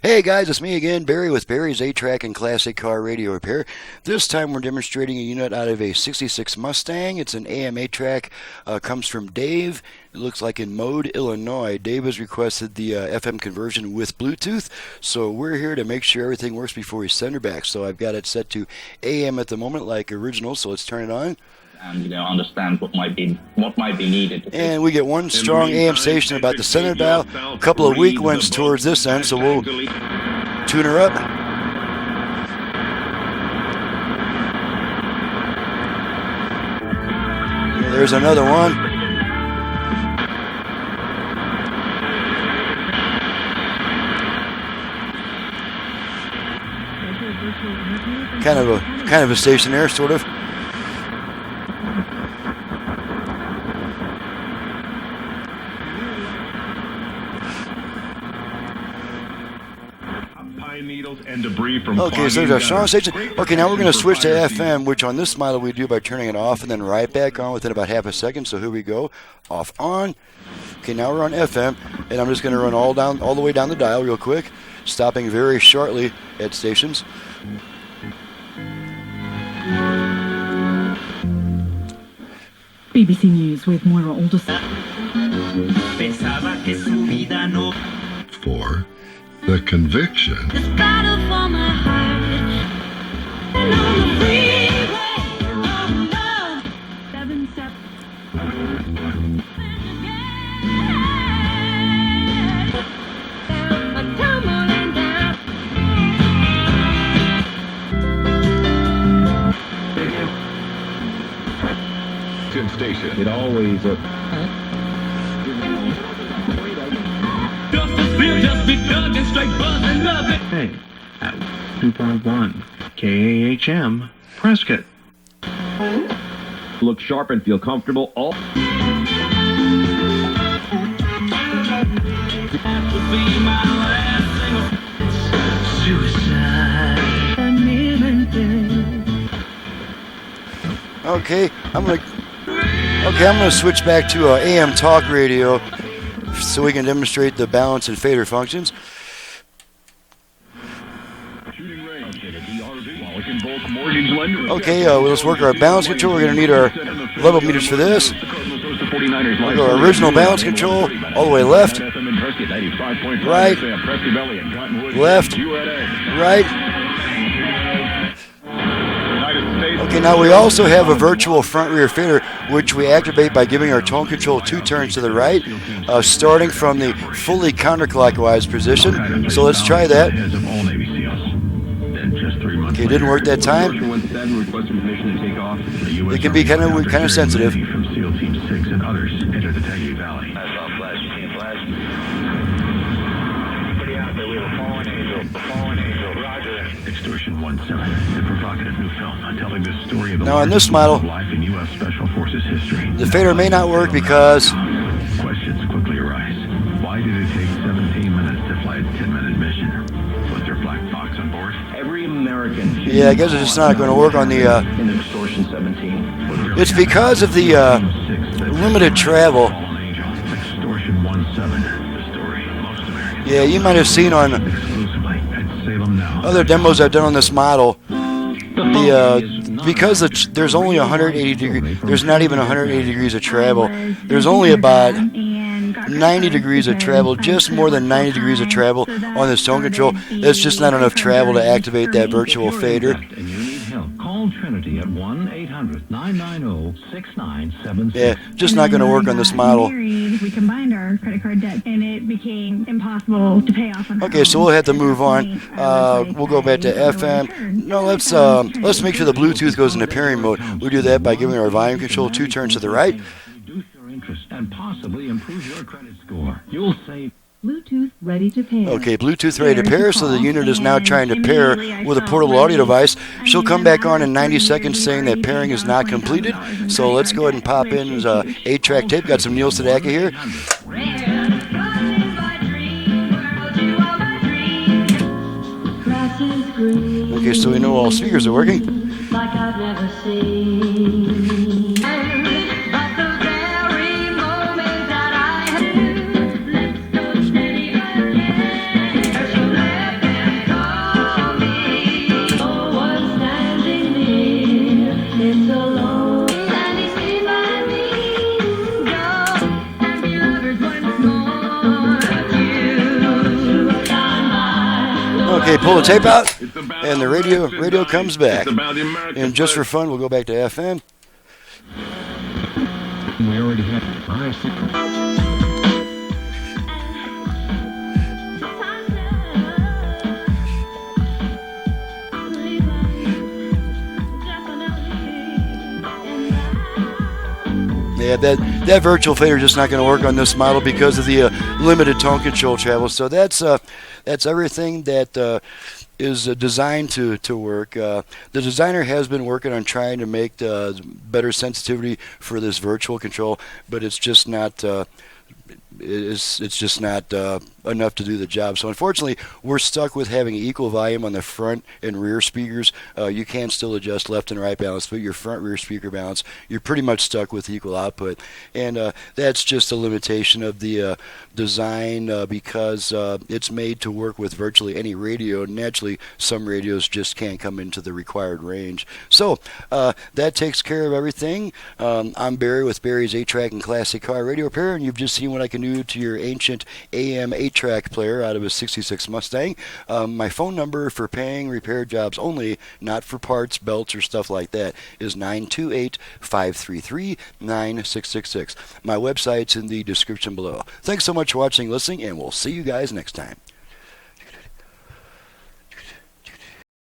Hey guys, it's me again, Barry with Barry's 8-Track and Classic Car Radio Repair. This time we're demonstrating a unit out of a 66 Mustang. It's an AM-8 track, comes from Dave. It looks like in Mode, Illinois. Dave has requested the FM conversion with Bluetooth, so we're here to make sure everything works before we send her back. So I've got it set to AM at the moment like original, so let's turn it on. And understand what might be needed. And we get one strong AM station about the center dial, a couple of weak ones towards this end, so we'll tune her up. And there's another one. Kind of a station there, sort of. And debris from okay, so there's our strong station. Okay, now we're going to switch to FM, which on this model we do by turning it off and then right back on within about half a second. So here we go, off, on. Okay, now we're on FM, and I'm just going to run all the way down the dial real quick, stopping very shortly at stations. BBC News with Moira Alderson. For the conviction. This battle for my heart. And on the freeway of love. 7-7. Tumbling down. Station. It always Just begun and straight buzzing, love it. Hey, at 2.1 KAHM, Prescott. Look sharp and feel comfortable. All. Suicide. Okay, I'm gonna switch back to AM talk radio so we can demonstrate the balance and fader functions. Okay, well, let's work our balance control. We're going to need our level meters for this. We'll go original balance control, all the way left, right, left, right. Okay, now we also have a virtual front-rear fader, which we activate by giving our tone control 2 turns to the right, starting from the fully counterclockwise position. So let's try that. Okay, didn't work that time. It can be kind of sensitive. Extortion 17, the provocative new film telling the story of the now on this model, life in U.S. Special Forces history. The fader may not work because questions quickly arise. Why did it take 17 minutes to fly a 10-minute mission? Was there a black box on board? every American. Yeah, I guess it's just not going to work on the. In Extortion 17. It's because of the limited travel. Yeah, you might have seen on other demos I've done on this model, because there's only 180 degrees, there's not even 180 degrees of travel. There's only about 90 degrees of travel, just more than 90 degrees of travel on this tone control. It's just not enough travel to activate that virtual fader. Call Trinity at 1-800-990-6976. Yeah, just not going to work on this model. We combined our credit card debt, and it became impossible to pay off on our Okay, so we'll have to move on. We'll go back to FM. No, let's make sure the Bluetooth goes into pairing mode. We do that by giving our volume control 2 turns to the right. Reduce your interest and possibly improve your credit score. You'll save. Bluetooth ready to pair. Okay, Bluetooth ready to pair, so the unit is now trying to pair with a portable audio device. She'll come back on in 90 seconds saying that pairing is not completed. So let's go ahead and pop in his 8-track tape. Got some Neil Sedaka here. Okay, so we know all speakers are working. Like I've never seen. But the very moment that I had lips so steady again, as you left Okay, pull the tape out, It's about and the radio comes back. It's about the American And just for flag. fun, we'll go back to FM. We already had 5, 6. Yeah, that virtual fader is just not going to work on this model because of the limited tone control travel. So that's everything that is designed to work. The designer has been working on trying to make better sensitivity for this virtual control, but it's just not. It's just not enough to do the job. So unfortunately, we're stuck with having equal volume on the front and rear speakers. You can still adjust left and right balance, but your front rear speaker balance, you're pretty much stuck with equal output. And that's just a limitation of the design because it's made to work with virtually any radio. Naturally, some radios just can't come into the required range. So that takes care of everything. I'm Barry with Barry's 8-Track and Classic Car Radio Repair, and you've just seen what I can do to your ancient AM-8 track player out of a 66 Mustang. My phone number for paying repair jobs only, not for parts, belts, or stuff like that, is 928-533-9666. My website's in the description below. Thanks so much for watching, listening, and we'll see you guys next time.